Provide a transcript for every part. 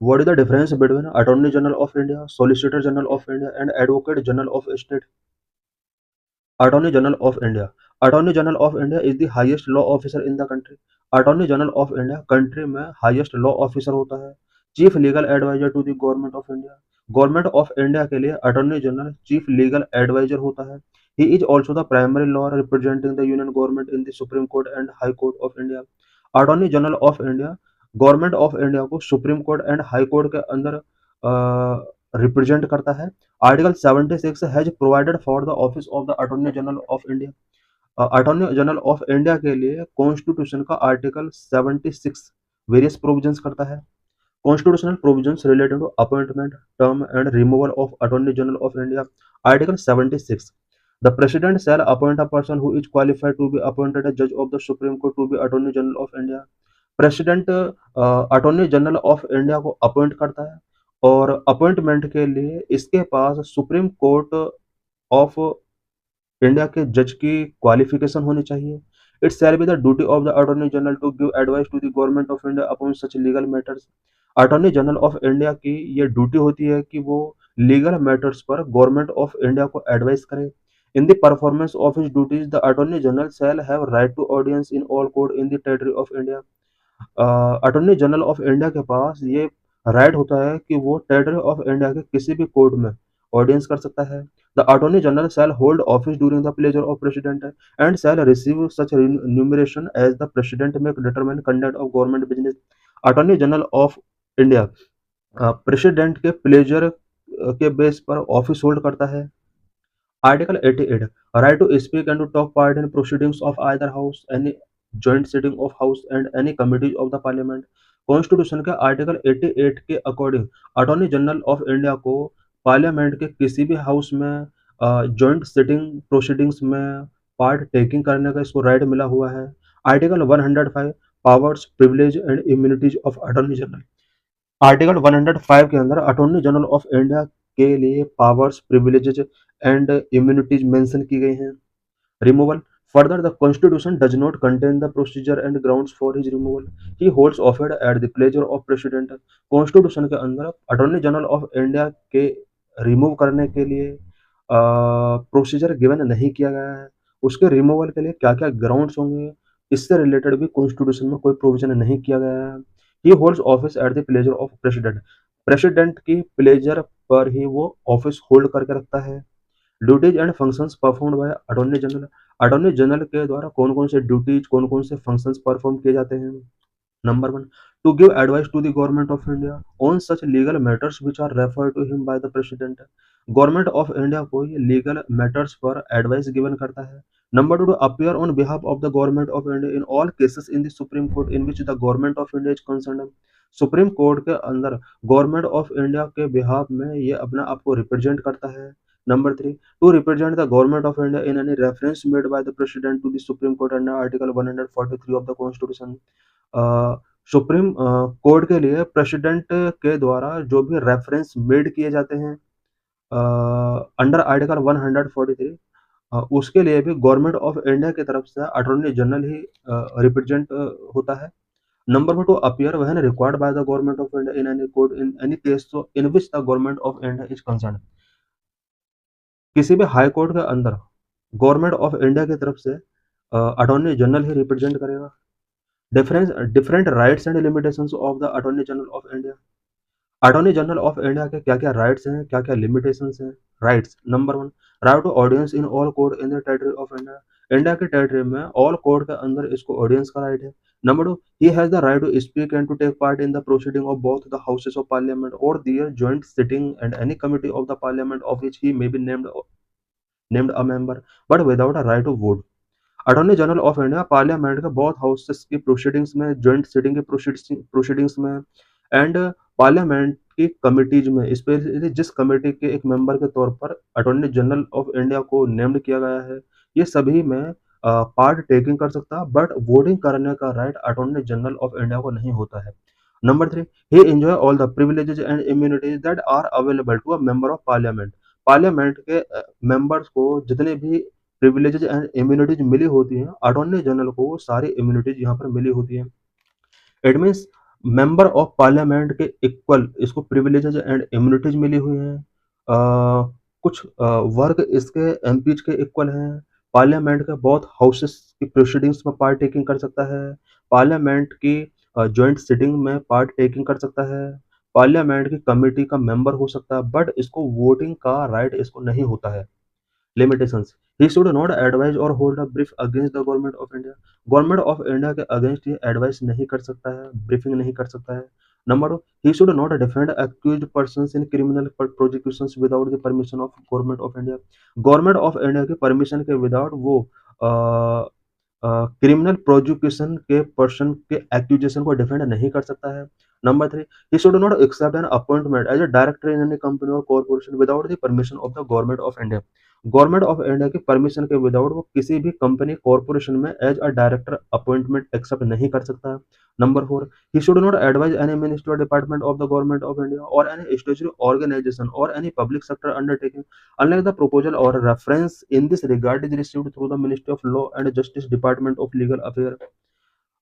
What is the difference between Attorney General of India, Solicitor General of India, and Advocate General of State? Attorney General of India. Attorney General of India is the highest law officer in the country. Attorney General of India country में highest law officer होता है. Chief legal adviser to the government of India. Government of India के लिए attorney general chief legal adviser होता है. He is also the primary lawyer representing the union government in the supreme court and high court of India. Attorney general of India government of India को supreme court and high court के अंदर represent करता है. Article 76 has provided for the office of the attorney general of India. Attorney general of India के लिए constitution का article 76 various provisions करता है. Constitutional provisions related to appointment, term and removal of attorney general of India. Article 76. The President shall appoint a person who is qualified to be appointed a judge of the Supreme Court to be Attorney General of India. President Attorney general of India को appoint करता है और appointment के लिए इसके पास Supreme Court of India के जज की क्वालिफिकेशन होनी चाहिए. It shall be the duty of the attorney General to give advice to the government of India upon such legal matters. Attorney general of India की ये ड्यूटी होती है कि वो लीगल मैटर्स पर गवर्नमेंट ऑफ इंडिया को advice करे. इन the performance of his duties the attorney general shall have right to audience in all court in the territory of India. Attorney general of India के पास ये right होता है कि वो टेरिटरी ऑफ इंडिया के किसी भी कोर्ट में ऑडियंस कर सकता है. The attorney general shall hold office during the pleasure of president and shall receive such remuneration as the president may determine conduct of government business. Attorney general of India president के pleasure के base पर office hold करता है. Article 88 right to speak and to talk part in proceedings of either house any joint sitting of house and any committees of the parliament. Constitution के article 88 के according attorney general of India को parliament के किसी भी house में joint sitting proceedings में part taking करने का इसको राइट मिला हुआ है. Article 105 powers privilege and immunities of attorney general. Article 105 के अंदर अटॉर्नी जनरल ऑफ इंडिया के लिए पावर्स प्रिविलेजेज एंड इम्यूनिटीज मेंशन की गई हैं. Removal. Further, the Constitution does not contain the procedure and grounds for his removal. He holds office at the pleasure of President. Constitution के अंदर attorney general of India के remove करने के लिए procedure given नहीं किया गया है. उसके रिमूवल के लिए क्या क्या ग्राउंड्स होंगे इससे रिलेटेड भी कॉन्स्टिट्यूशन में कोई प्रोविजन नहीं किया गया है. ही holds office at the pleasure of president. President की प्लेजर पर ही वो ऑफिस होल्ड करके रखता है. Duties and functions performed by attorney general. Attorney general के द्वारा कौन कौन से ड्यूटीज कौन कौन से फंक्शंस परफॉर्म किए जाते हैं. Number 1 to give advice to the government of India on such legal matters which are refer to him by the president. Government of India को ये लीगल मैटर्स पर एडवाइस गिवन करता है. Number 2 to appear on behalf of the government of India in all cases in the supreme Court in which the government of India is concerned. Supreme Court के अंदर government of India के behalf में ये अपना आपको represent करता है. Number 3 to represent the government of India in any reference made by the president to the Supreme Court under Article 143 of the Constitution. Supreme Court के लिए प्रेसिडेंट के द्वारा जो भी रेफरेंस मेड किए जाते हैं अंडर आर्टिकल 143 उसके लिए भी गवर्नमेंट ऑफ इंडिया की तरफ से अटॉर्नी जनरल ही रिप्रेजेंट होता है. Number 4 to appear when required by the government of India in any court in any case in which the government of India is concerned. किसी भी हाई कोर्ट के अंदर गवर्नमेंट ऑफ इंडिया की तरफ से अटॉर्नी जनरल ही represent करेगा. Different rights and limitations of the attorney general of India. Attorney general of India के क्या क्या राइट्स हैं क्या क्या लिमिटेशंस हैं. Rights. Number 1 right to audience in all court in the territory of India. India के territory में all court के अंदर इसको ऑडियंस का राइट है. Number 2 he has the right to speak and to take part in the proceeding of both the houses of parliament और their joint sitting and any committee of the parliament of which he may be named a member but without a right to vote. Attorney general of India parliament के बहुत houses की proceedings में joint sitting के proceedings में and parliament की committees में specially जिस committee के एक मेंबर के तौर पर अटॉर्नी जनरल ऑफ इंडिया को नेम्ड किया गया है ये सभी में पार्ट टेकिंग कर सकता है बट वोटिंग करने का right attorney general of India को नहीं होता है. Number 3 he enjoy all the privileges and immunities that are available to a member of parliament. Parliament के मेंबर्स को जितने भी प्रिविलेजेस एंड इम्यूनिटीज मिली होती हैं अटॉर्नी जनरल को वो सारी इम्यूनिटीज यहाँ पर मिली होती हैं. It means member of parliament के इक्वल इसको प्रिविलेजेज एंड इम्यूनिटीज मिली हुई हैं। कुछ वर्ग इसके एमपीज के इक्वल हैं। पार्लियामेंट के बहुत हाउसेस की प्रोसीडिंग्स में पार्ट टेकिंग कर सकता है। पार्लियामेंट की जॉइंट सिटिंग में पार्ट टेकिंग कर सकता है। पार्लियामेंट की कमेटी का मेंबर हो सकता है, बट इसको वोटिंग का राइट इसको नहीं होता है। Limitations, he should not advise or hold a brief against the government of India. Government of India के अगेंस्ट ये एडवाइस नहीं कर सकता है, ब्रीफिंग नहीं कर सकता है। Number 2, he should not defend accused persons in criminal prosecutions without the permission of government of India. Government of India के परमिशन के विदाउट वो क्रिमिनल प्रोसिक्यूशन के पर्सन के एक्यूजेशन को डिफेंड नहीं कर सकता है। Number 3, he should not accept an appointment as a director in any company or corporation without the permission of the government of India। Government of India की permission के without वो किसी भी कंपनी कॉर्पोरेशन में as a director appointment accept नहीं कर सकता। Number 4, he should not advise any ministry department of the government of India और एनी स्टेचुटरी ऑर्गेनाइजेशन और any public sector undertaking unless the proposal or reference in this regard is received through the Ministry of Law and Justice Department of Legal Affairs।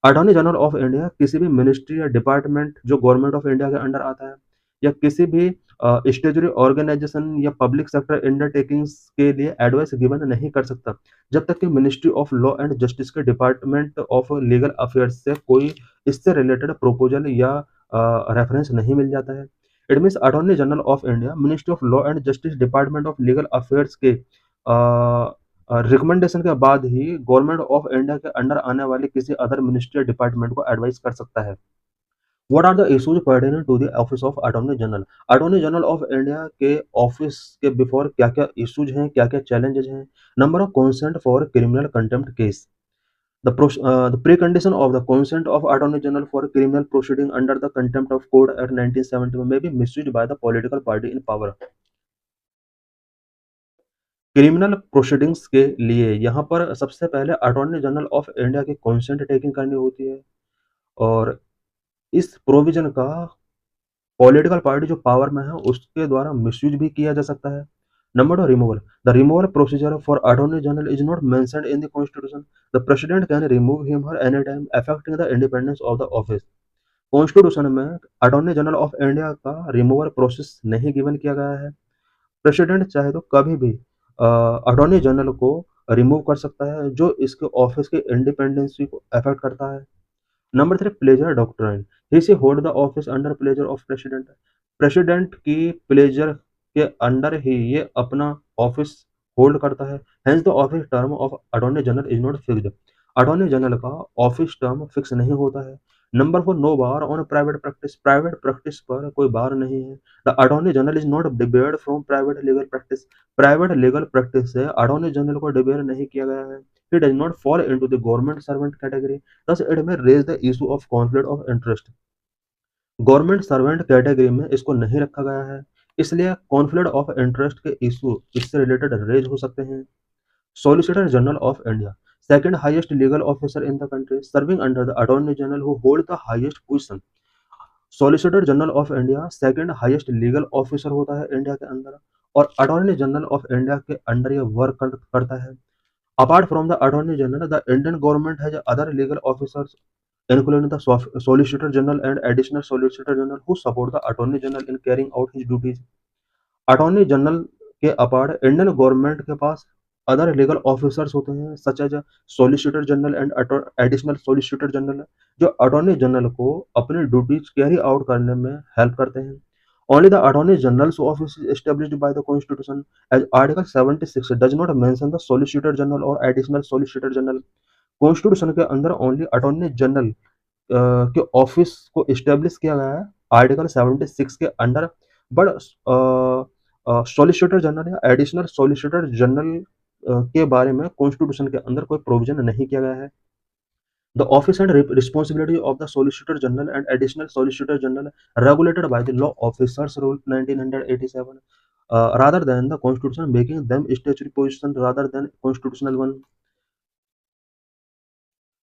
Attorney general of India किसी भी ministry या department जो government of India के under आता है या किसी भी स्टेचुटरी ऑर्गेनाइजेशन या पब्लिक सेक्टर अंडरटेकिंग्स के लिए एडवाइस गिवन नहीं कर सकता जब तक कि ministry of law and justice के डिपार्टमेंट ऑफ लीगल अफेयर्स से कोई इससे रिलेटेड प्रोपोजल या रेफरेंस नहीं मिल जाता है। It means attorney general of India, ministry of law and justice, department of legal affairs के रिकमेंडेशन के बाद ही गवर्नमेंट ऑफ इंडिया के अंडर आने वाले किसी अदर मिनिस्ट्री डिपार्टमेंट को एडवाइस कर सकता है। What are the issues pertaining to the office of attorney general. Attorney general of India के ऑफिस के बिफोर क्या क्या इश्यूज हैं, क्या क्या चैलेंजेस हैं। Number of consent for criminal contempt case. The precondition of the consent of Attorney General for criminal proceeding under the Contempt of Court Act 1971 may be misused by the political party in power। Criminal proceedings के लिए यहाँ पर सबसे पहले attorney general of India की consent taking करनी होती है और इस प्रोविजन का पॉलिटिकल पार्टी जो पावर में है उसके द्वारा मिसयूज भी किया जा सकता है। Number 2, removal. The removal procedure for attorney general is not mentioned in the constitution. The president can remove him her any time affecting the independence of the office. Constitution में अटॉर्नी जनरल ऑफ इंडिया का removal process नहीं given किया गया है। President चाहे तो कभी भी अटॉर्नी जनरल को रिमूव कर सकता है जो इसके ऑफिस के इंडिपेंडेंसी को अफेक्ट करता है। Number 3, pleasure doctrine. He says hold the office under pleasure of president. President की प्लेजर के अंडर ही ये अपना ऑफिस होल्ड करता है। Hence the office term of attorney general is not fixed. Attorney general का ऑफिस टर्म फिक्स नहीं होता है। Number 4, no bar on private practice. Private practice पर कोई बार नहीं है। The attorney general is not debarred from private legal practice. Private legal practice से attorney general को डिबेयर नहीं किया गया है। He does not fall into the government servant category, thus it may raise the issue of conflict of interest। Government servant category में इसको नहीं रखा गया है, इसलिए कॉन्फ्लिक्ट ऑफ इंटरेस्ट के इशू इससे रिलेटेड रेज हो सकते हैं। Solicitor general of India, second highest legal officer in the country, serving under the attorney general who hold the highest position. Solicitor general of India second highest legal officer होता है India के अंदर और attorney general of India के under ये work करता है। Apart from the Attorney General, the Indian government has other legal officers, including the Solicitor General and Additional Solicitor General, who support the Attorney General in carrying out his duties। Attorney General के apart Indian government के पास other legal officers होते हैं such as solicitor general and additional solicitor general, जो attorney general को अपनी duties carry out करने में हेल्प करते हैं। Only the Attorney General's office is established by the Constitution, as Article 76 does not mention the Solicitor General or Additional Solicitor General। Constitution के अंदर only attorney general के office को establish किया गया है आर्टिकल 76 के अंडर, बट सॉलिसिटर जनरल या additional solicitor general के बारे में कॉन्स्टिट्यूशन के अंदर कोई प्रोविजन नहीं किया गया है। The office and responsibility of the Solicitor General and Additional Solicitor General regulated by the Law Officers Rule 1987, rather than the Constitution, making them statutory position rather than constitutional one।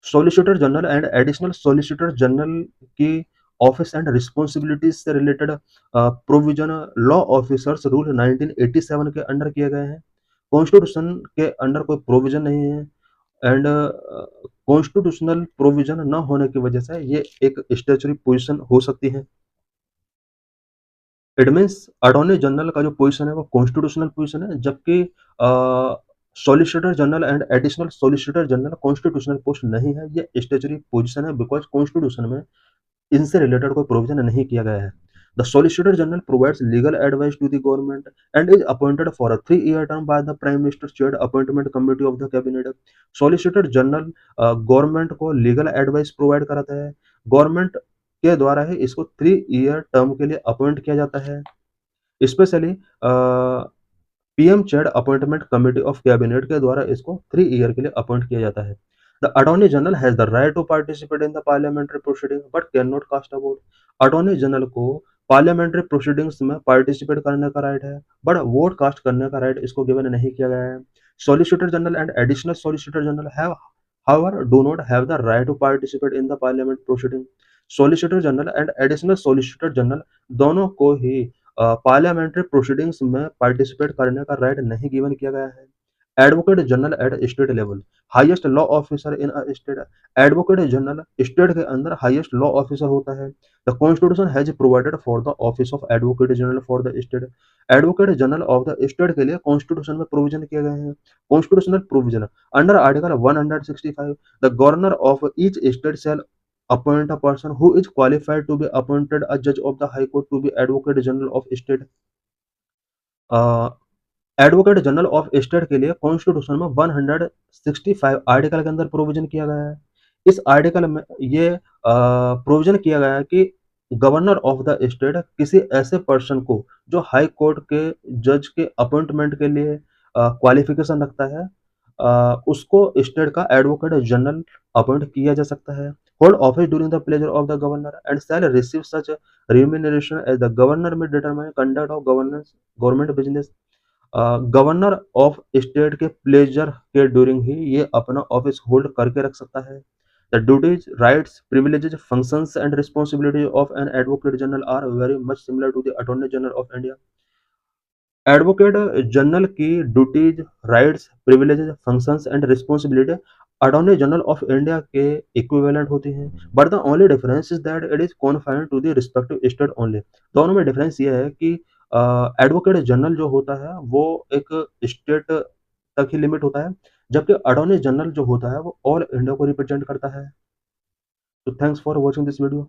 Solicitor General and Additional Solicitor General की office and responsibilities से related provision law officers rule 1987 के under किए गए हैं। Constitution के under कोई provision नहीं है एंड कॉन्स्टिट्यूशनल प्रोविजन न होने की वजह से ये एक स्टैच्यूटरी पोजीशन हो सकती है। इट मीन्स अटॉर्नी जनरल का जो पोजीशन है वो कॉन्स्टिट्यूशनल पोजीशन है, जबकि solicitor general and additional solicitor general constitutional post नहीं है, ये स्टैच्यूटरी पोजीशन है बिकॉज़ कॉन्स्टिट्यूशन में इनसे रिलेटेड कोई प्रोविजन नहीं किया गया है। The solicitor general provides legal advice to the government and is appointed for a 3-year term by the prime minister chaired appointment committee of the cabinet. Solicitor general government को legal advice provide कराता है। Government के द्वारा ही इसको 3-year term के लिए appoint किया जाता है। Specially PM chaired appointment committee of cabinet के द्वारा इसको 3 ईयर के लिए अपॉइंट किया जाता है। The attorney general has the right to participate in the parliamentary proceeding but can not cast a vote. Attorney general को पार्लियामेंट्री प्रोसीडिंग्स में पार्टिसिपेट करने का राइट है, बट वोट कास्ट करने का राइट इसको गिवन नहीं किया गया है। Solicitor general and additional solicitor general have however do not have the right to participate in the parliament proceeding। Solicitor general and additional solicitor general दोनों को ही पार्लियामेंट्री प्रोसीडिंग्स में पार्टिसिपेट करने का राइट नहीं गिवन किया गया है। Advocate general at state level, highest law officer in a state. Advocate general state के अंदर हाईएस्ट लॉ ऑफिसर होता है। The constitution has provided for the office of advocate general for the state. Advocate general of the state के लिए constitution में provision किए गए हैं। Constitutional provision under article 165, the governor of each state shall appoint a person who is qualified to be appointed a judge of the high court to be advocate general of state। Advocate general of state के लिए constitution में 165 article के अंदर provision किया गया है। इस article में ये प्रोविजन किया गया है कि गवर्नर ऑफ द स्टेट किसी ऐसे पर्सन को जो हाई कोर्ट के जज के अपॉइंटमेंट के लिए क्वालिफिकेशन रखता है, उसको स्टेट का एडवोकेट जनरल अपॉइंट किया जा सकता है। Hold office during the pleasure of the governor and shall receive such remuneration as the governor may determine conduct of governance government business. Governor of state के pleasure के during ही ये अपना office hold करके रख सकता है। The duties, rights, privileges, functions and responsibility of an advocate general are very much similar to the attorney general of India. Advocate general की duties, rights, privileges, functions and responsibility attorney general of India के equivalent होती हैं, but the only difference is that it is confined to the respective state only. दोनों में difference ये है कि advocate general जो होता है वो एक स्टेट तक ही लिमिट होता है, जबकि अटॉर्नी जनरल जो होता है वो ऑल इंडिया को रिप्रेजेंट करता है। तो thanks for watching this video.